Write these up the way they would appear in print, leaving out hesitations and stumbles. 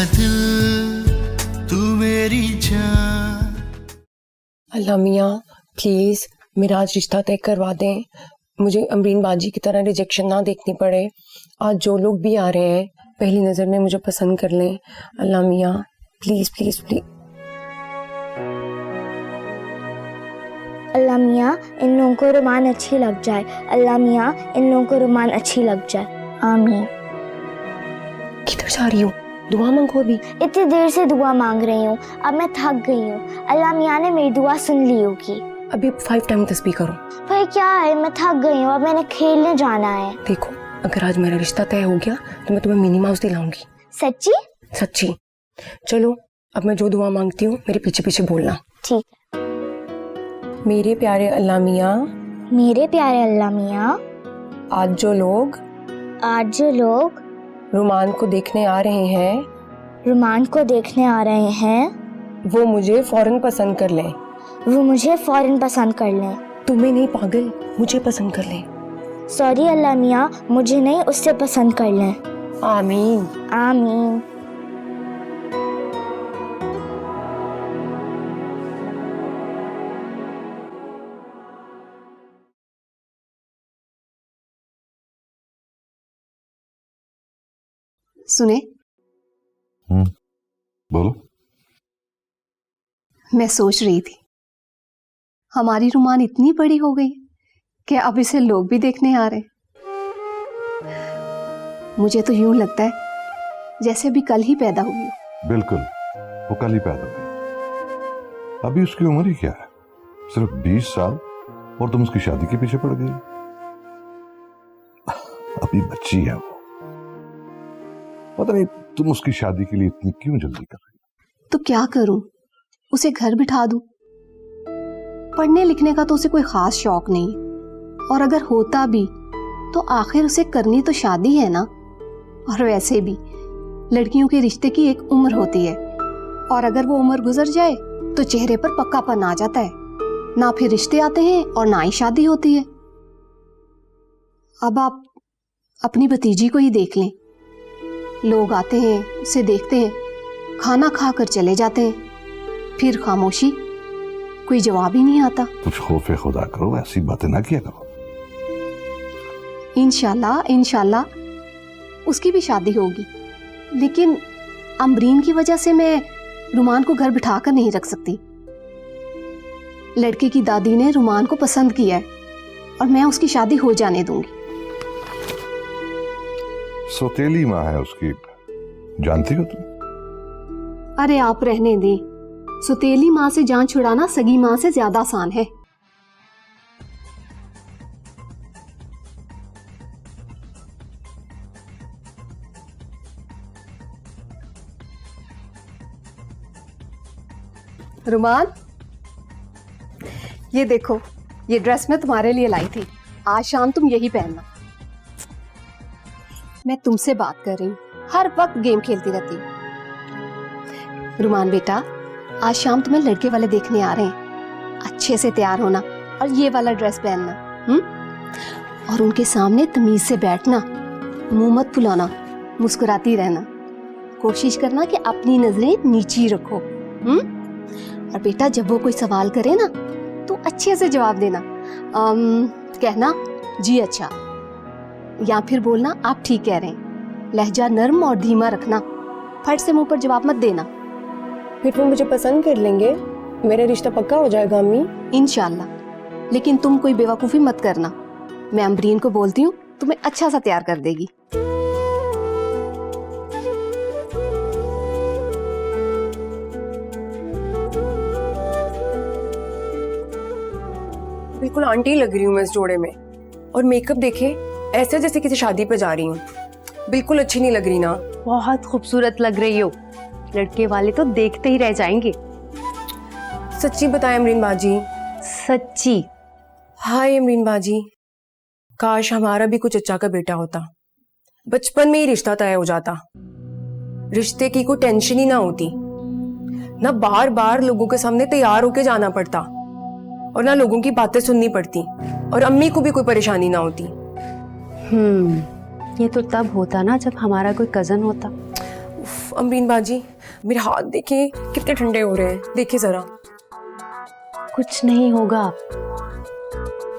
दिल तू मेरी जान। अल्लाह मियाँ प्लीज मेरा आज रिश्ता तय करवा दें, मुझे अमरीन बाजी की तरह रिजेक्शन ना देखनी पड़े। आज जो लोग भी आ रहे हैं पहली नजर में मुझे पसंद कर लें। अल्लाह मियाँ प्लीज प्लीज प्लीज। अल्लाह मियाँ इन लोगों को रुमान अच्छी लग जाए। अल्लाह मियाँ इन लोगों को रुमान अच्छी लग जाए। आमीन। किधर जा रही हो? दुआ मांगो अभी। इतनी देर से दुआ मांग रही हूँ, अब मैं थक गई हूँ। अल्लाह मियाँ ने मेरी दुआ सुन ली होगी। अभी 5 टाइम तस्बीह करो। भाई क्या है, मैं थक गई हूँ, अब मैंने खेलने जाना है। देखो अगर आज मेरा रिश्ता तय हो गया तो मैं तुम्हें मिनी माउस दिलाऊंगी। सच्ची? सच्ची। चलो अब मैं जो दुआ मांगती हूँ मेरे पीछे पीछे बोलना। ठीक। मेरे प्यारे अल्लाह मियाँ, मेरे प्यारे अल्लाह मियाँ, आज जो लोग रुमान को देखने आ रहे हैं, रुमान को देखने आ रहे हैं, वो मुझे फौरन पसंद कर लें। वो मुझे फौरन पसंद कर लें। तुम्हें नहीं पागल, मुझे पसंद कर लें। सॉरी अल्लाह मियाँ, मुझे नहीं उससे पसंद कर लें। आमीन। आमीन। सुने? बोलो। मैं सोच रही थी हमारी रुमान इतनी बड़ी हो गई कि अब इसे लोग भी देखने आ रहे। मुझे तो यूं लगता है जैसे अभी कल ही पैदा हुई हो। बिल्कुल, वो कल ही पैदा हुई। अभी उसकी उम्र ही क्या है, सिर्फ 20 साल, और तुम उसकी शादी के पीछे पड़ गई। अभी बच्ची है वो। पता नहीं तुम उसकी शादी के लिए इतनी क्यों जल्दी कर रही हो। तो क्या करूं, उसे घर बिठा दूं? पढ़ने लिखने का तो उसे कोई खास शौक नहीं, और अगर होता भी तो आखिर उसे करनी तो शादी है ना। और वैसे भी लड़कियों के रिश्ते की एक उम्र होती है, और अगर वो उम्र गुजर जाए तो चेहरे पर पक्कापन आ जाता है, ना फिर रिश्ते आते हैं और ना ही शादी होती है। अब आप अपनी भतीजी को ही देख लें, लोग आते हैं, उसे देखते हैं, खाना खाकर चले जाते हैं, फिर खामोशी, कोई जवाब ही नहीं आता। कुछ खौफे खुदा करो, ऐसी बातें ना किया करो। इंशाल्लाह उसकी भी शादी होगी, लेकिन अमरीन की वजह से मैं रुमान को घर बिठा कर नहीं रख सकती। लड़के की दादी ने रुमान को पसंद किया है और मैं उसकी शादी हो जाने दूंगी। सौतेली माँ है उसकी, जानती हो तुम? अरे आप रहने दें, सौतेली माँ से जान छुड़ाना सगी माँ से ज्यादा आसान है। रुमान, ये देखो, ये ड्रेस मैं तुम्हारे लिए लाई थी, आज शाम तुम यही पहनना। मैं तुमसे बात कर रही हूँ, हर वक्त गेम खेलती रहती हूँ। रुमान बेटा, आज शाम तुम्हें लड़के वाले देखने आ रहे हैं, अच्छे से तैयार होना और ये वाला ड्रेस पहनना, और उनके सामने तमीज से बैठना, मुंह मत फुलाना, मुस्कुराती रहना, कोशिश करना कि अपनी नजरें नीची रखो। और बेटा जब वो कोई सवाल करे ना तो अच्छे से जवाब देना, कहना जी अच्छा, या फिर बोलना आप ठीक कह रहे हैं। लहजा नर्म और धीमा रखना, फट से मुंह पर जवाब मत देना। फिर वो मुझे पसंद कर लेंगे, मेरा रिश्ता पक्का हो जाएगा अम्मी। इंशाल्लाह, लेकिन तुम कोई बेवकूफ़ी मत करना। मैं अमरीन को बोलती हूँ, तुम्हें अच्छा सा तैयार कर देगी। बिल्कुल आंटी लग रही हूँ मैं इस जोड़े में, और मेकअप देखे ऐसे जैसे किसी शादी पे जा रही हूँ, बिल्कुल अच्छी नहीं लग रही ना। बहुत खूबसूरत लग रही हो, लड़के वाले तो देखते ही रह जाएंगे। सच्ची बताएं अमरीन बाजी? सच्ची। हाय अमरीन बाजी, काश हमारा भी कुछ अच्छा का बेटा होता, बचपन में ही रिश्ता तय हो जाता, रिश्ते की कोई टेंशन ही ना होती, ना बार बार लोगों के सामने तैयार होके जाना पड़ता, और ना लोगों की बातें सुननी पड़ती, और अम्मी को भी कोई परेशानी ना होती। ये तो तब होता ना जब हमारा कोई कजन होता। अमरीन बाजी, मेरे हाथ देखे कितने ठंडे हो रहे हैं, देखिए जरा। कुछ नहीं होगा,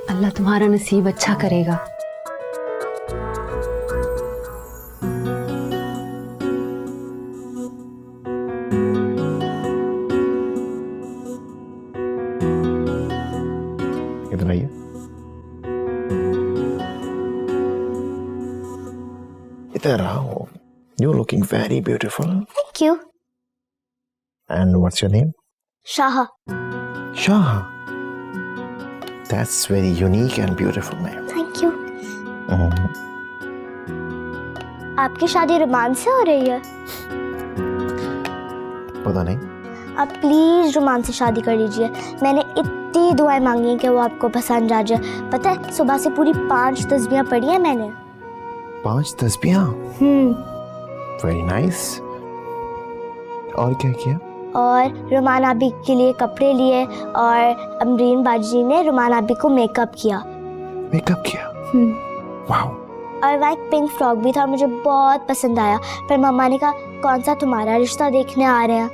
अल्लाह तुम्हारा नसीब अच्छा करेगा। इधर आइए। इधर आओ। You're looking very beautiful. Thank you. And what's your name? Shaha. Shaha. That's very unique and beautiful name. Thank you. आपकी शादी रोमांस से हो रही है? पता नहीं। आप प्लीज रोमांस से शादी कर लीजिए। मैंने इतनी दुआएं मांगी हैं कि वो आपको पसंद आ जाए। पता है, सुबह से पूरी 5 तस्बीहां पढ़ी हैं मैंने। 5 तस्बीहां? Very nice. और क्या किया? और रुमान आबी के लिए कपड़े लिए और अमरीन बाजी ने रुमान आबी को मेकअप किया। मेकअप किया? वाओ। और वहाँ एक पिंक फ्रॉक भी था, मुझे बहुत पसंद आया। पर मम्मा ने कहा कौन सा तुम्हारा रिश्ता देखने आ रहे हैं।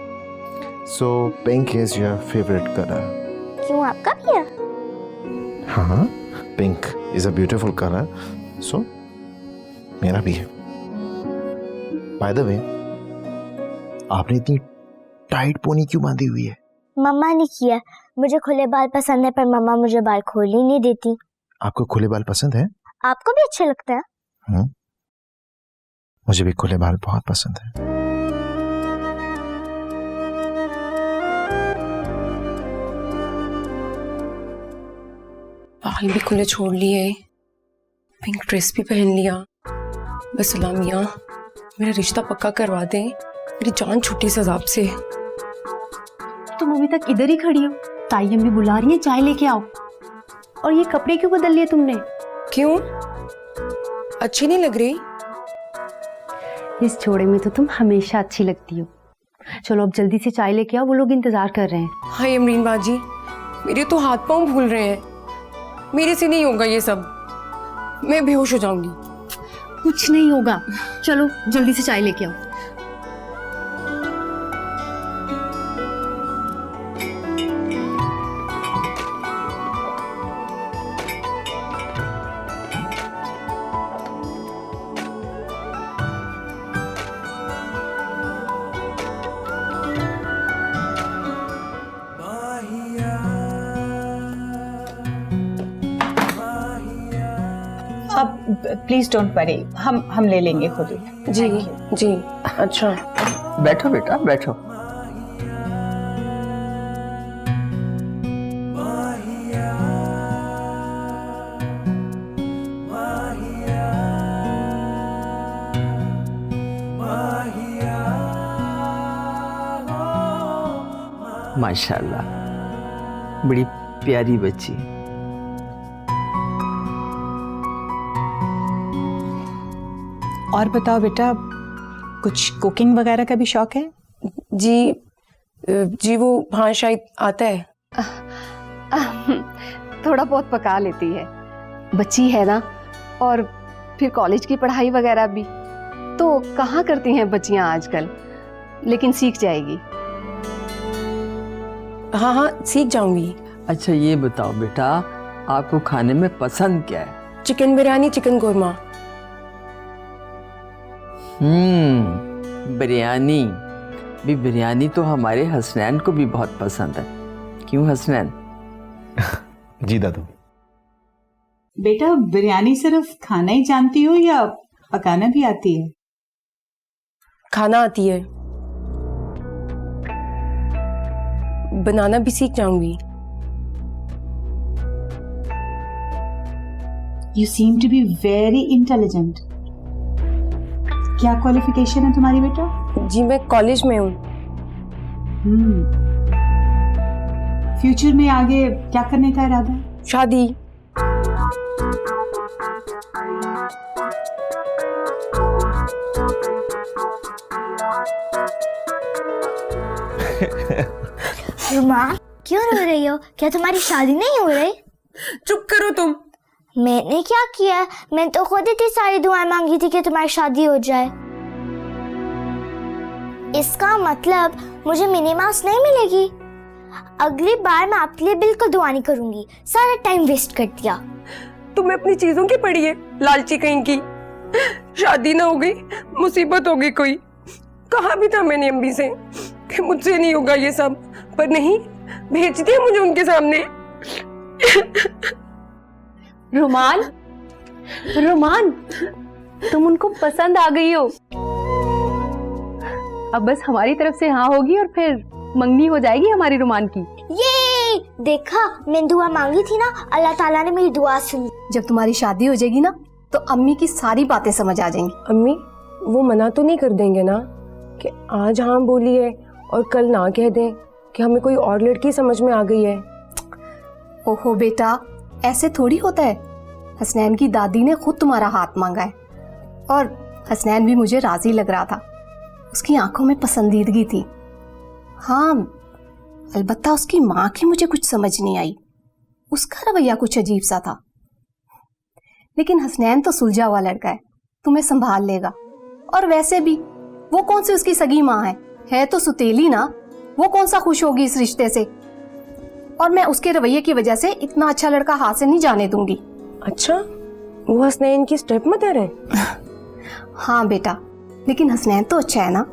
So pink is your favorite color. क्यों, आपका भी है? हाँ, pink is a beautiful color. So मेरा भी है। By the way, आपने इतनी टाइट पोनी क्यों बांधी हुई है? मम्मा ने किया। मुझे खुले बाल पसंद है, पर मम्मा मुझे बाल खोल ही नहीं देती। आपको खुले बाल पसंद है? आपको भी अच्छे लगते हैं? मुझे भी खुले बाल बहुत पसंद है। बाल भी खुले छोड़ लिए, पिंक ड्रेस भी पहन लिया। बस अल्लाह मेरा रिश्ता पक्का करवा दें, मेरी जान छुट्टी इस अजाब से। तुम अभी तक इधर ही खड़ी हो, ताई अम्मी बुला रही है, चाय लेके आओ। और ये कपड़े क्यों बदल लिए तुमने? क्यों, अच्छी नहीं लग रही? इस जोड़े में तो तुम हमेशा अच्छी लगती हो। चलो अब जल्दी से चाय लेके आओ, वो लोग इंतजार कर रहे हैं। हाय अमरीन बाजी, मेरे तो हाथ पांव भूल रहे हैं। मेरे से नहीं होगा ये सब, मैं बेहोश हो जाऊंगी। कुछ नहीं होगा, चलो जल्दी से चाय लेके आओ। अब प्लीज डोंट वरी, हम ले लेंगे खुद ही। जी जी, अच्छा। बैठो बेटा बैठो। माशाल्लाह, बड़ी प्यारी बच्ची। और बताओ बेटा, कुछ कुकिंग वगैरह का भी शौक है? जी जी, वो हाँ शायद आता है। थोड़ा बहुत पका लेती है, बच्ची है ना, और फिर कॉलेज की पढ़ाई वगैरह भी तो कहाँ करती हैं बच्चियां आजकल, लेकिन सीख जाएगी। हाँ हाँ, सीख जाऊंगी। अच्छा ये बताओ बेटा, आपको खाने में पसंद क्या है? Chicken biryani, chicken korma. बिरयानी भी। बिरयानी तो हमारे हसनैन को भी बहुत पसंद है। क्यों हसनैन? जी दादू। बेटा बिरयानी सिर्फ खाना ही जानती हो या पकाना भी आती है? खाना आती है, बनाना भी सीख जाऊंगी। You seem to be very intelligent. क्या क्वालिफिकेशन है तुम्हारी बेटा? जी मैं कॉलेज में हूँ। फ्यूचर में आगे क्या करने का इरादा है? शादी। रुमा, क्यों रो रही हो? क्या तुम्हारी शादी नहीं हो रही? चुप करो तुम। मैंने क्या किया? मैं तो खुद इतनी सारी दुआएं मांगी थी कि तुम्हारी शादी हो जाए। इसका मतलब मुझे मिनी माउस नहीं मिलेगी। अगली बार मैं आपके लिए बिल्कुल दुआ नहीं करूंगी। सारा टाइम वेस्ट कर दिया। तुम्हें अपनी चीजों की पड़ी है, लालची कहीं की। शादी ना हो गई, मुसीबत हो गई कोई। कहा भी था मैंने अम्मी से कि मुझसे नहीं होगा ये सब, पर नहीं, भेज दिया मुझे उनके सामने। रुमान, रुमान, तुम उनको पसंद आ गई हो। अब बस हमारी तरफ से हाँ होगी और फिर मंगनी हो जाएगी हमारी रुमान की। ये देखा, मैंने दुआ मांगी थी ना, अल्लाह ताला ने मेरी दुआ सुनी। जब तुम्हारी शादी हो जाएगी ना तो अम्मी की सारी बातें समझ आ जाएंगी। अम्मी वो मना तो नहीं कर देंगे ना कि आज हाँ बोली है और कल ना कह दें कि हमें कोई और लड़की समझ में आ गई है? ओहो बेटा, ऐसे थोड़ी होता है। हसनैन की दादी ने खुद तुम्हारा हाथ मांगा है और हसनैन भी मुझे राजी लग रहा था। उसकी आंखों में पसंदीदगी थी। हाँ, अलबत्ता उसकी माँ की मुझे कुछ समझ नहीं आई। उसका रवैया कुछ अजीब सा था। लेकिन हसनैन तो सुलझा हुआ लड़का है, तुम्हें संभाल लेगा। और वैसे भी वो कौन सी उसकी सगी माँ है तो सुतेली ना। वो कौन सा खुश होगी इस रिश्ते से। और मैं उसके रवैये की वजह से इतना अच्छा लड़का हाथ से नहीं जाने दूंगी। अच्छा, वो हसनैन की स्टेप मदर है? हाँ बेटा, लेकिन हसनैन तो अच्छा है ना।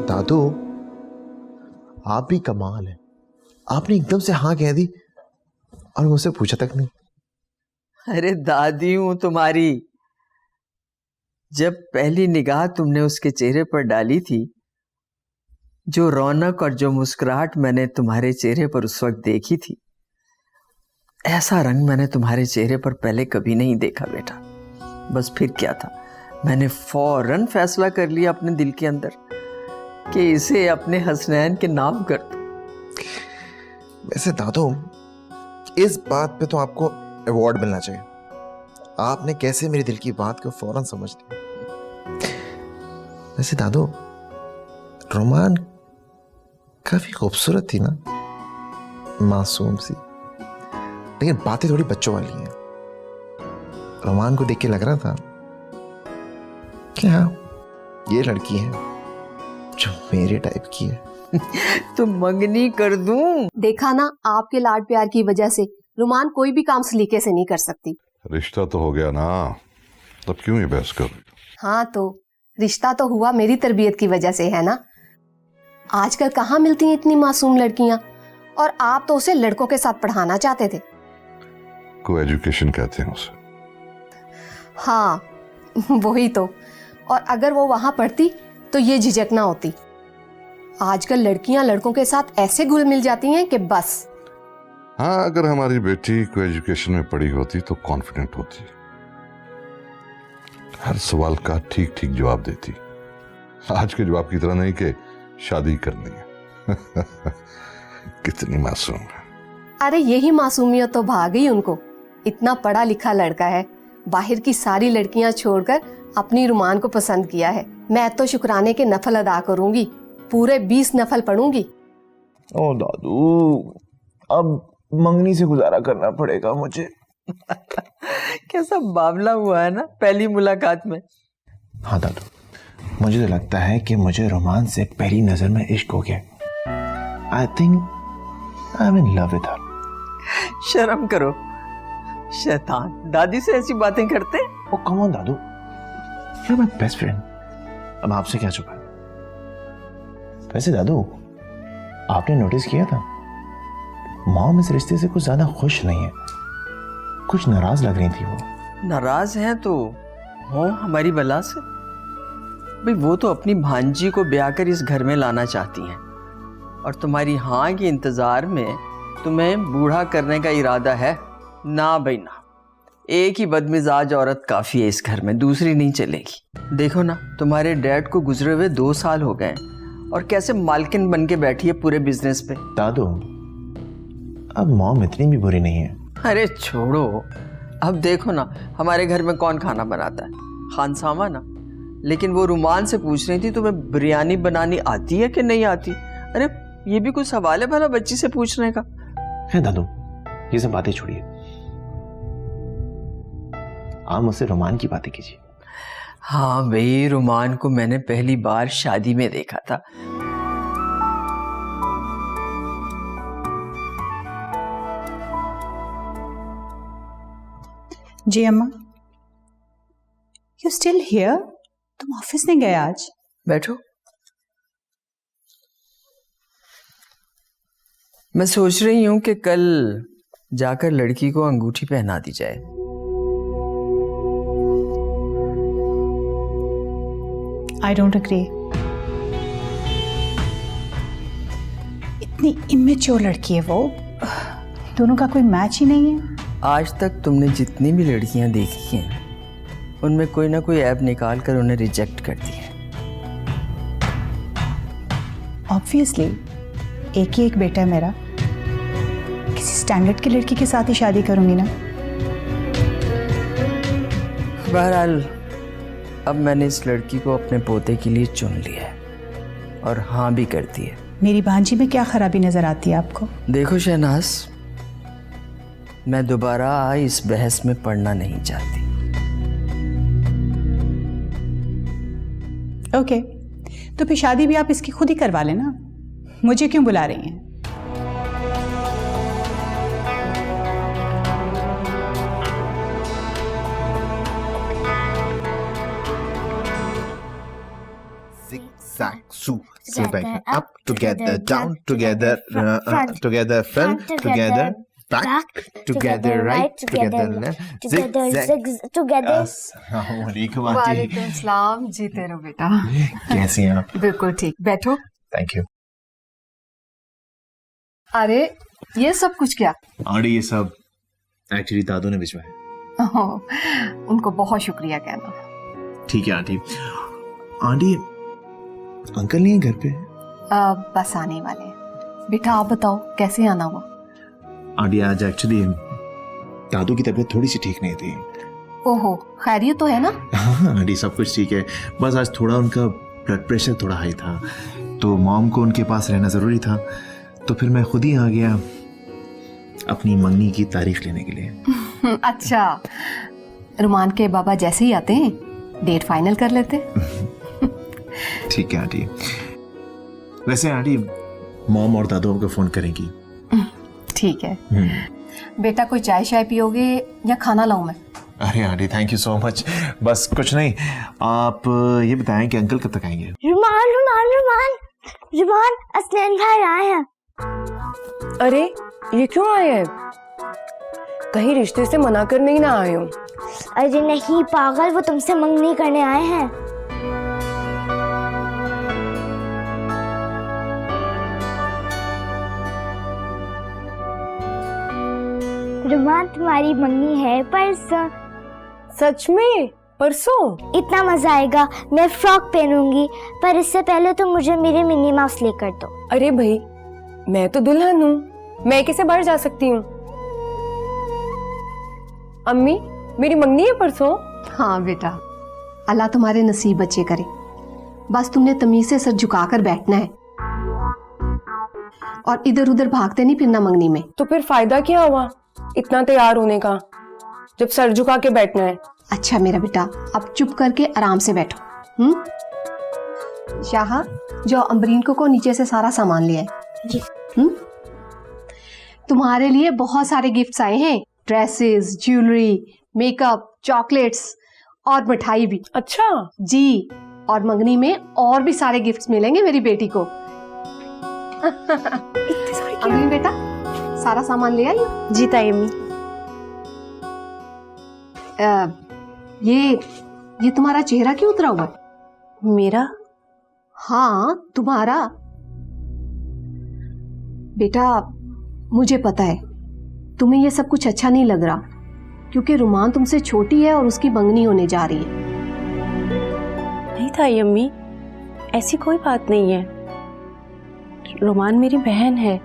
दादू, आप भी कमाल है। आपने एकदम से हाँ कह दी और मुझसे पूछा तक नहीं। अरे दादी हूं तुम्हारी। जब पहली निगाह तुमने उसके चेहरे पर डाली थी, जो रौनक और जो मुस्कुराहट मैंने तुम्हारे चेहरे पर उस वक्त देखी थी, ऐसा रंग मैंने तुम्हारे चेहरे पर पहले कभी नहीं देखा बेटा। बस फिर क्या था, मैंने फौरन फैसला कर लिया अपने दिल के अंदर कि इसे अपने हसनैन के नाम कर दो। वैसे दादू, इस बात पे तो आपको अवार्ड मिलना चाहिए। आपने कैसे मेरे दिल की बात को फौरन समझ लिया। वैसे दादू, रोमान काफी खूबसूरत थी ना, मासूम सी, लेकिन बातें थोड़ी बच्चों वाली हैं। रोमान को देख के लग रहा था कि हाँ, ये लड़की है जो मेरे टाइप की है। तो मंगनी कर दूं? देखा ना, आपके लाड प्यार की वजह से रुमान कोई भी काम सलीके से नहीं कर सकती। रिश्ता तो हो गया ना, तब क्यों ये बहस कर रही? हाँ, तो रिश्ता तो हुआ मेरी तरबियत की वजह से, है ना। आजकल कहाँ मिलती हैं इतनी मासूम लड़कियां, और आप तो उसे लड़कों के साथ पढ़ाना चाहते थे। को एजुकेशन कहते हैं उसे। हाँ, वही तो। और अगर वो वहां पढ़ती तो ये झिझक ना होती। आजकल लड़कियां लड़कों के साथ ऐसे घुल मिल जाती हैं कि बस। हाँ, अगर हमारी बेटी को एजुकेशन में पढ़ी होती तो कॉन्फिडेंट होती, हर सवाल का ठीक ठीक जवाब देती। आज के जवाब की तरह नहीं कि शादी करनी है। कितनी मासूम है। अरे यही मासूमियत तो भाग गई उनको। इतना पढ़ा लिखा लड़का है, बाहर की सारी लड़कियां छोड़कर अपनी रुमान को पसंद किया है। मैं तो शुक्राने के नफल अदा करूंगी, पूरे 20 नफल पढ़ूंगी। ओ दादू, अब मंगनी से गुजारा करना पड़ेगा मुझे। कैसा बावला हुआ है ना पहली मुलाकात में। हाँ दादू, मुझे तो लगता है कि मुझे रोमान से पहली नजर में इश्क हो गया। I think I am in love with her. शर्म करो, शैतान, दादी से ऐसी बातें करते। ओ कम ऑन दादू, you are my best friend. अब आपसे क्या छुपा। वैसे दादू, आपने नोटिस किया था मॉम इस रिश्ते से कुछ ज्यादा खुश नहीं है, कुछ नाराज लग रही थी वो। नाराज हैं तो हो हमारी बला से। भाई वो तो अपनी भांजी को ब्याह कर इस घर में लाना चाहती हैं, और तुम्हारी हाँ के इंतजार में तुम्हें बूढ़ा करने का इरादा है। ना भाई ना, एक ही बदमिजाज औरत काफी है इस घर में, दूसरी नहीं चलेगी। देखो ना, तुम्हारे डैड को गुजरे हुए 2 साल हो गए और कैसे मालकिन बन के बैठी है पूरे बिजनेस पे। दादू, अब मॉम इतनी भी बुरी नहीं है। अरे छोड़ो, अब देखो ना हमारे घर में कौन खाना बनाता है, खानसामा ना। लेकिन वो रुमान से पूछ रही थी तुम्हें बिरयानी बनानी आती है कि नहीं आती। अरे ये भी कुछ सवाल है भला बच्ची से पूछने का। है दादू, ये सब बातें छोड़िए, आप मुझसे रोमान की बातें कीजिए। हाँ भाई, रुमान को मैंने पहली बार शादी में देखा था। जी अम्मा, यू स्टिल हियर? तुम ऑफिस नहीं गए आज? बैठो। मैं सोच रही हूं कि कल जाकर लड़की को अंगूठी पहना दी जाए। I don't agree. इतनी इमेच्योर लड़की है वो, दोनों का कोई मैच ही नहीं है। आज तक तुमने जितनी भी लड़कियां देखी हैं उनमें कोई ना कोई ऐप निकाल कर उन्हें रिजेक्ट कर दिया है। ऑब्वियसली एक ही एक बेटा है मेरा, किसी स्टैंडर्ड की लड़की के साथ ही शादी करूंगी ना। बहरहाल अब मैंने इस लड़की को अपने पोते के लिए चुन लिया है और हाँ भी कर दी है। मेरी भांजी में क्या खराबी नजर आती है आपको? देखो शहनाज, मैं दोबारा इस बहस में पड़ना नहीं चाहती। ओके, तो फिर शादी भी आप इसकी खुद ही करवा लेना, मुझे क्यों बुला रही हैं? Zigzag, so back up, together, down, together, together, front, together, back, together, right, together, left, zigzag, together. अस्सलामुअलैकुम आंटी। वालेकुम सलाम। जीते रहो बेटा। कैसी हैं आप? बिल्कुल ठीक, बैठो। थैंक यू अरे ये सब कुछ क्या? आंटी, ये सब एक्चुअली दादू ने भिजवाया। ओह, उनको बहुत शुक्रिया कहना। ठीक है आंटी। आंटी, अंकल नहीं है घर पे? बस आने वाले हैं। बेटा आप बताओ कैसे आना हुआ? आंटी, आज एक्चुअली दादू की तबीयत थोड़ी सी ठीक नहीं थी। ओहो, खैरियत तो है ना? हाँ आंटी, सब कुछ ठीक है, बस आज थोड़ा उनका ब्लड प्रेशर थोड़ा हाई था, तो मॉम को उनके पास रहना ज़रूरी था, तो फिर मैं खुद ही आ गया अपनी मंगनी की तारीख लेने के लिए। अच्छा, रुमान के बाबा जैसे ही आते हैं डेट फाइनल कर लेते। ठीक है आंटी। वैसे आंटी, मॉम और दादू आपको फोन करेंगी। ठीक है। बेटा कोई चाय शाय पियोगे या खाना लाऊं मैं? अरे aunty, thank you so much. बस कुछ नहीं, आप ये बताएं कि अंकल कब तक आएंगे? रुमान रुमान रुमान रुमान, असलैन भाई आए हैं। अरे ये क्यों आए हैं? कहीं रिश्ते से मना करने ही ना आए हो? अरे नहीं पागल, वो तुमसे मंगनी करने आए हैं। रुमान, तुम्हारी मंगनी है परसों। सच में? परसों? इतना मजा आएगा, मैं फ्रॉक पहनूंगी, पर इससे पहले तो मुझे मेरे मिनी माउस लेकर दो। अरे भाई, मैं तो दुल्हन हूँ, मैं कैसे बाहर जा सकती हूँ? अम्मी, मेरी मंगनी है परसों। हाँ बेटा, अल्लाह तुम्हारे नसीब अच्छे करे, बस तुमने तमीज से सर झुकाकर बैठना है और इधर उधर भागते नहीं फिरना मंगनी में। तो फिर फायदा क्या हुआ इतना तैयार होने का जब सर झुका के बैठना है? अच्छा मेरा बेटा, अब चुप करके आराम से बैठो। शाह, जो अम्बरीन को नीचे से सारा सामान ले आए। जी। तुम्हारे लिए बहुत सारे गिफ्ट्स आए हैं, ड्रेसेस, ज्वेलरी, मेकअप, चॉकलेट्स और मिठाई भी। अच्छा जी, और मंगनी में और भी सारे गिफ्ट्स मिलेंगे मेरी बेटी को। अम्बरीन बेटा, सारा सामान ले आई? जी ताई अम्मी। ये तुम्हारा चेहरा क्यों उतरा हुआ है? मेरा? हाँ तुम्हारा। बेटा मुझे पता है तुम्हें ये सब कुछ अच्छा नहीं लग रहा, क्योंकि रुमान तुमसे छोटी है और उसकी मंगनी होने जा रही है। नहीं ताई अम्मी, ऐसी कोई बात नहीं है। रुमान मेरी बहन है,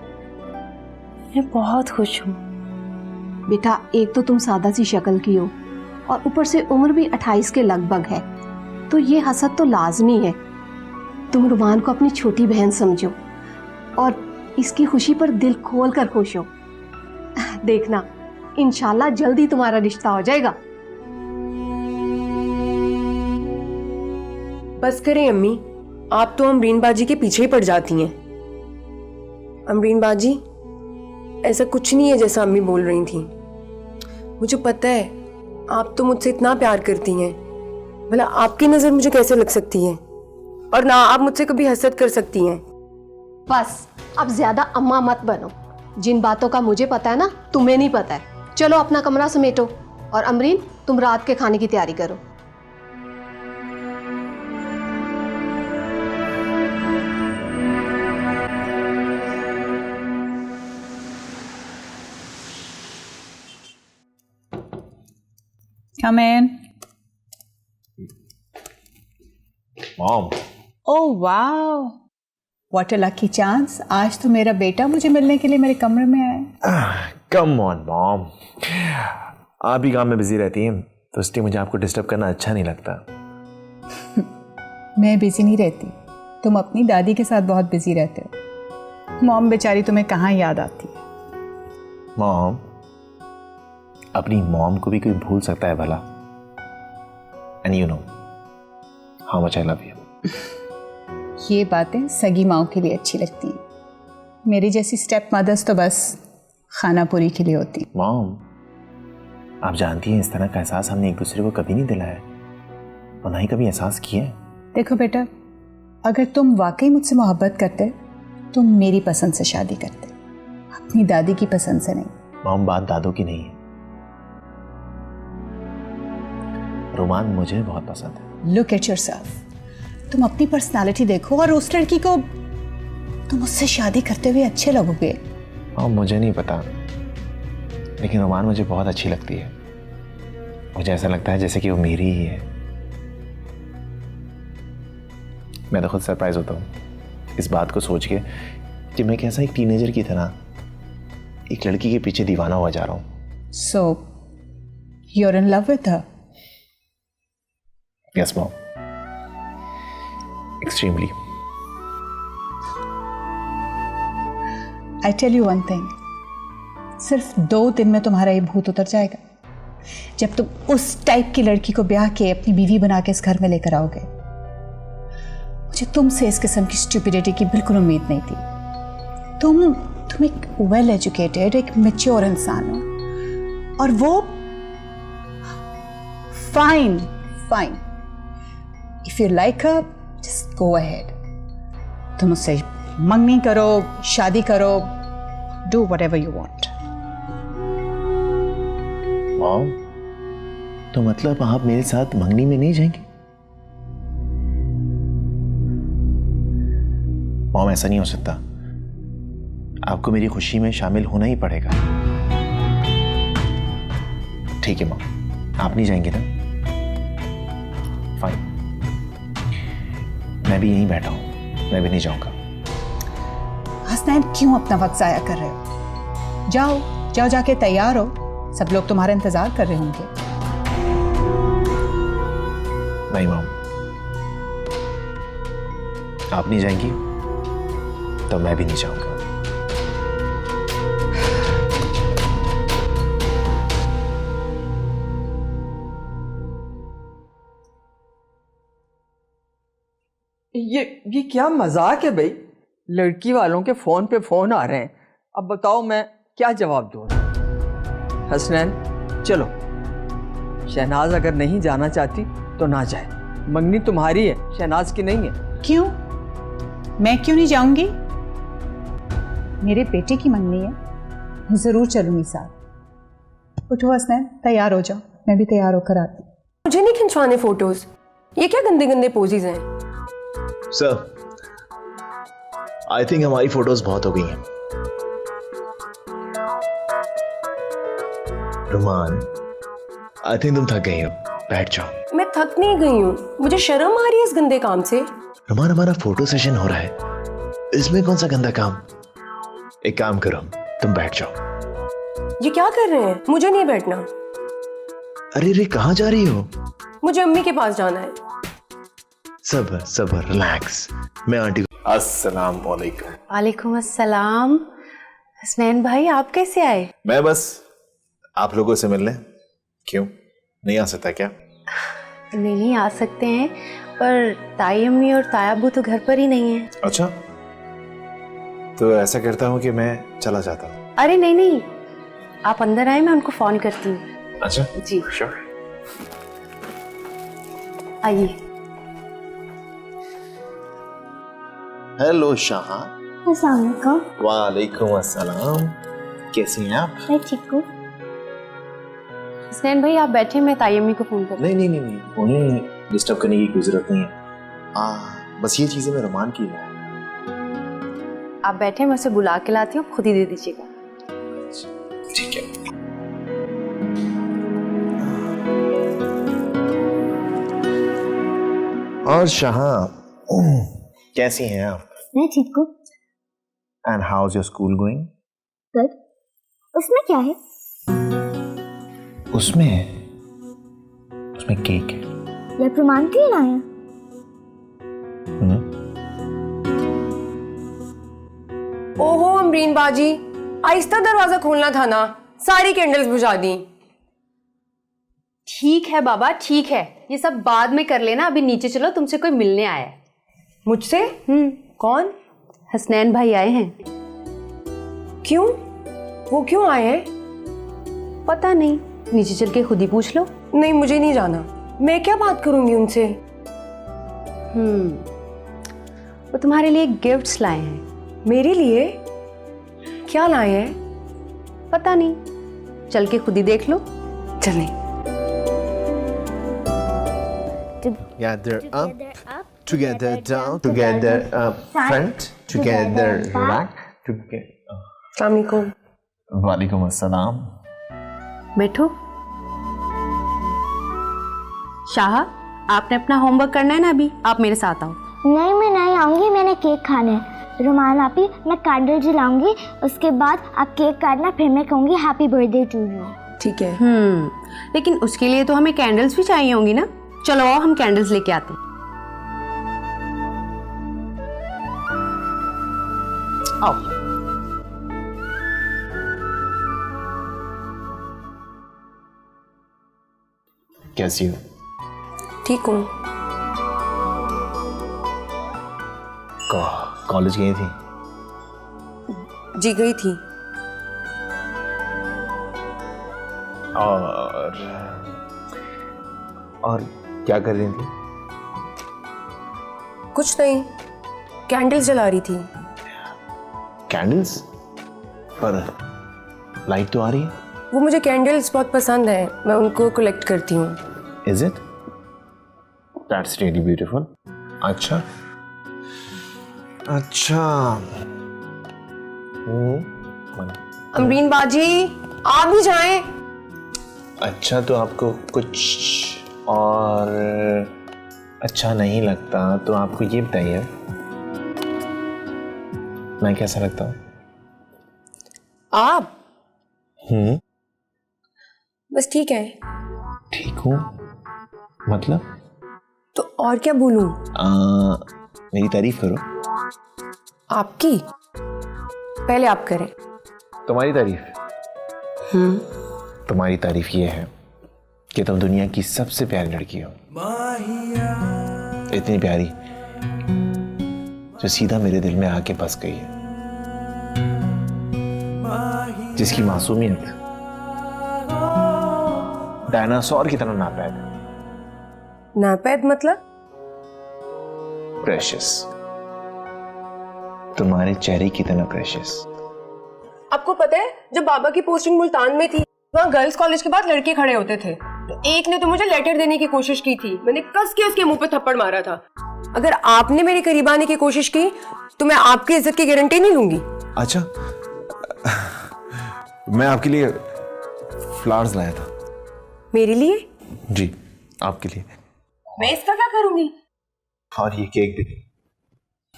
मैं बहुत खुश हूँ। बेटा एक तो तुम सादा सी शक्ल की हो और ऊपर से उम्र भी 28 के लगभग है, तो ये हसद तो लाजमी है। तुम रुमान को अपनी छोटी बहन समझो और इसकी खुशी पर दिल खोल कर खुश हो। देखना इंशाल्लाह जल्दी तुम्हारा रिश्ता हो जाएगा। बस करें अम्मी, आप तो अमरीन बाजी के पीछे ही पड़ जाती हैं। अमरीन बाजी, ऐसा कुछ नहीं है जैसा अम्मी बोल रही थी। मुझे पता है आप तो मुझसे इतना प्यार करती हैं, भला आपकी नजर मुझे कैसे लग सकती है, और ना आप मुझसे कभी हसद कर सकती हैं। बस अब ज्यादा अम्मा मत बनो। जिन बातों का मुझे पता है ना, तुम्हें नहीं पता है। चलो अपना कमरा समेटो, और अमरीन तुम रात के खाने की तैयारी करो। Come in. Mom, Oh wow. What a lucky chance. आज तो मेरा बेटा मुझे मिलने के लिए मेरे कमरे में आया। कम ऑन मॉम, आप भी काम में बिजी रहती हैं तो इसलिए मुझे आपको डिस्टर्ब करना अच्छा नहीं लगता। मैं बिजी नहीं रहती, तुम अपनी दादी के साथ बहुत बिजी रहते हो। मॉम बेचारी तुम्हें कहाँ याद आती है। मॉम, अपनी मॉम को भी कोई भूल सकता है भला? And you know how much I love you. ये बातें सगी माओं के लिए अच्छी लगती हैं, मेरी जैसी स्टेप मदर्स तो बस खाना पूरी के लिए होती। मॉम, आप जानती हैं इस तरह का एहसास हमने एक दूसरे को कभी नहीं दिलाया और ना ही कभी एहसास किया है। देखो बेटा, अगर तुम वाकई मुझसे मोहब्बत करते तो मेरी पसंद से शादी करते, अपनी दादी की पसंद से नहीं। मॉम, बात दादों की नहीं है, रोमान मुझे बहुत पसंद है। लुक एट योरसेल्फ, तुम अपनी पर्सनालिटी देखो और उस लड़की को तुम उससे शादी करते हुए अच्छे लगोगे। मॉम, मुझे नहीं पता, लेकिन रोमान मुझे बहुत अच्छी लगती है। मुझे ऐसा लगता है जैसे कि वो मेरी ही है। मैं तो खुद सरप्राइज होता हूँ इस बात को सोच के कि मैं कैसा एक टीनेजर की तरह एक लड़की के पीछे दीवाना हुआ जा रहा हूँ। So you are in love with her? Yes mom, extremely. I tell you one thing, सिर्फ 2 दिन में तुम्हारा ये भूत उतर जाएगा जब तुम उस टाइप की लड़की को ब्याह के अपनी बीवी बना के इस घर में लेकर आओगे। मुझे तुमसे इस किस्म की स्टूपिडिटी की बिल्कुल उम्मीद नहीं थी। तुम एक वेल एजुकेटेड, एक मैच्योर इंसान हो, और वो fine. If you like her, just go ahead. तुम उससे मंगनी करो, शादी करो, do whatever you want. Mom, तो मतलब आप मेरे साथ मंगनी में नहीं जाएंगे? मॉम, ऐसा नहीं हो सकता, आपको मेरी खुशी में शामिल होना ही पड़ेगा। ठीक है मॉम, आप नहीं जाएंगे ना? फाइन, मैं भी यहीं बैठा हूं, मैं भी नहीं जाऊंगा। हसनैन, क्यों अपना वक्त जाया कर रहे हो? जाओ जाके तैयार हो, सब लोग तुम्हारा इंतजार कर रहे होंगे। नहीं मॉम, आप नहीं जाएंगी तो मैं भी नहीं जाऊंगा। ये क्या मजाक है भाई? लड़की वालों के फोन पे फोन आ रहे हैं, अब बताओ मैं क्या जवाब दूँ? हसनैन, चलो, शहनाज अगर नहीं जाना चाहती तो ना जाए। मंगनी तुम्हारी है, शहनाज की नहीं है। क्यों? मैं क्यों नहीं जाऊंगी? मेरे बेटे की मंगनी है, जरूर चलूंगी साथ। उठो हसनैन, तैयार हो जाओ, मैं भी तैयार होकर आती। मुझे नहीं खिंचवाने फोटोज, ये क्या गंदे गंदे पोजेज हैं। सर, आई थिंक हमारी फोटोज बहुत हो गई हैं। रोमान, आई थिंक तुम थक गई हो, बैठ जाओ। मैं थक नहीं गई हूँ, मुझे शर्म आ रही है इस गंदे काम से। रोमान, हमारा फोटो सेशन हो रहा है, इसमें कौन सा गंदा काम? एक काम करो, तुम बैठ जाओ। ये क्या कर रहे हैं? मुझे नहीं बैठना। अरे रे, कहाँ जा रही हो? मुझे अम्मी के पास जाना है। सबर सबर, रिलैक्स, मैं आंटी। अस्सलाम वालेकुम। वालेकुम अस्सलाम। हसनैन भाई, आप कैसे आए? मैं बस आप लोगों से मिलने। क्यों, नहीं आ सकता क्या? नहीं आ सकते हैं, पर ताई अम्मी और ताया अब्बू तो घर पर ही नहीं है। अच्छा, तो ऐसा करता हूँ कि मैं चला जाता हूँ। अरे नहीं नहीं, आप अंदर आए, मैं उनको फोन करती हूँ। अच्छा जी श्योर। आइए। हेलो शाह। अस्सलाम वालेकुम। वालेकुम अस्सलाम। कैसी हैं आप? मैं ठीक हूँ। हसनैन भाई आप बैठे, मैं ताई अम्मी को फोन करती नहीं नहीं नहीं नहीं, उन्हें डिस्टर्ब करने की कोई जरूरत नहीं है। बस ये चीजें मैं रोमान की है। हूँ। आप बैठे, मैं उसे बुला के लाती हूँ, खुद ही दे दीजिएगा। ठीक है। और शाह, कैसी हैं आप? मैं ठीक हूँ। And how is your school going? Good. उसमें क्या है? उसमें केक है। ये रुमान के लिए लाया? ओहो अमरीन बाजी, आहिस्ता दरवाजा खोलना था ना, सारी कैंडल्स बुझा दी। ठीक है बाबा, ठीक है, ये सब बाद में कर लेना, अभी नीचे चलो, तुमसे कोई मिलने आया है। मुझसे? कौन? हसनैन भाई आए हैं। क्यों? वो क्यों आए हैं? पता नहीं, नीचे चल के खुद ही पूछ लो। नहीं, मुझे नहीं जाना। मैं क्या बात करूंगी उनसे? वो तुम्हारे लिए गिफ्ट्स लाए हैं। मेरे लिए? क्या लाए हैं? पता नहीं, चल के खुद ही देख लो। चलें। Together up, together down, together up front, together back, together. अस्सलाम वालेकुम। वालेकुम अस्सलाम। बैठो। शाह, आपने अपना होमवर्क करना है ना अभी, आप मेरे साथ आओ। नहीं, मैं नहीं आऊंगी, मैंने केक खाना है। रुमान आपी, मैं कैंडल जलाऊंगी, उसके बाद आप केक काटना, फिर मैं कहूंगी हैप्पी बर्थडे टू यू। ठीक है। लेकिन उसके लिए तो हमें कैंडल्स भी चाहिए होंगी ना। चलो आओ, हम कैंडल्स लेके आते हैं। आओ। कैसी हो? ठीक हूँ। कॉलेज गई थी? जी गई थी। और क्या कर रही थी? कुछ नहीं, कैंडल्स जला रही थी। कैंडल्स? पर लाइट तो आ रही है। वो मुझे कैंडल्स बहुत पसंद है, मैं उनको कलेक्ट करती हूँ। Is it? That's really beautiful. अच्छा अच्छा। अमरीन बाजी, आप भी जाएं। अच्छा, तो आपको कुछ और अच्छा नहीं लगता तो आपको ये बताइए, मैं कैसा लगता हूँ? आप? बस ठीक है। ठीक हूँ मतलब? तो और क्या बोलूं? मेरी तारीफ करो। आपकी? पहले आप करें। तुम्हारी तारीफ? तुम्हारी तारीफ ये है कि तुम दुनिया की सबसे प्यारी लड़की हो। इतनी प्यारी जो सीधा मेरे दिल में आके बस गई है, जिसकी मासूमियत डायनासोर की तरह नापैद है। नापैद मतलब? प्रेशियस, तुम्हारे चेहरे की तरह प्रेशियस। आपको पता है, जब बाबा की पोस्टिंग मुल्तान में थी, वहाँ गर्ल्स कॉलेज के बाद लड़के खड़े होते थे। तो एक ने तो मुझे लेटर देने की कोशिश की थी, मैंने कस के उसके मुंह पे थप्पड़ मारा था। अगर आपने मेरे करीब आने की कोशिश की तो मैं आपकी इज्जत की गारंटी नहीं लूंगी। अच्छा, मैं आपके लिए फ्लावर्स लाया था। मेरे लिए? जी, आपके लिए। मैं इसका क्या करूंगी? और ये केक भी।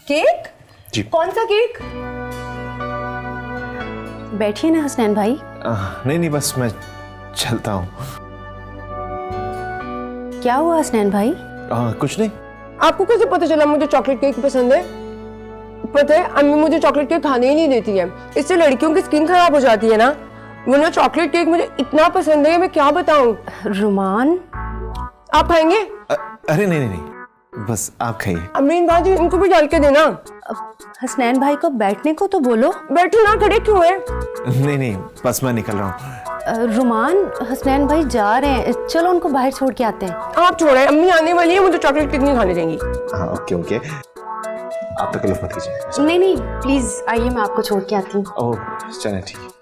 केक? जी। कौन सा केक? बैठिए ना हसनैन भाई। नहीं, बस मैं चलता हूँ। क्या हुआ हसनैन भाई? कुछ नहीं। आपको कैसे पता चला मुझे चॉकलेट केक पसंद है? पता है, अम्मी मुझे चॉकलेट केक खाने ही नहीं देती है, इससे लड़कियों की स्किन खराब हो जाती है ना। वरना चॉकलेट केक मुझे इतना पसंद है, मैं क्या बताऊं। रुमान, आप खाएंगे? अरे नहीं नहीं नहीं, बस आप खाइए। अमीन बाजी इनको भी डाल के देना। हसनैन भाई को बैठने को तो बोलो। बैठो ना, खड़े क्यों है? नहीं नहीं, बस मैं निकल रहा हूँ। रुमान, हसनैन भाई जा रहे हैं, चलो उनको बाहर छोड़ के आते हैं। आप छोड़े, अम्मी आने वाली है, मुझे चॉकलेट कितनी खाने देंगी? हाँ ओके ओके, आप तकलीफ मत कीजिए। नहीं नहीं प्लीज आइए, मैं आपको छोड़ के आती हूँ। ओह चलें ठीक है।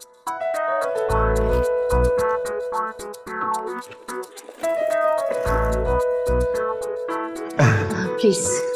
प्लीज।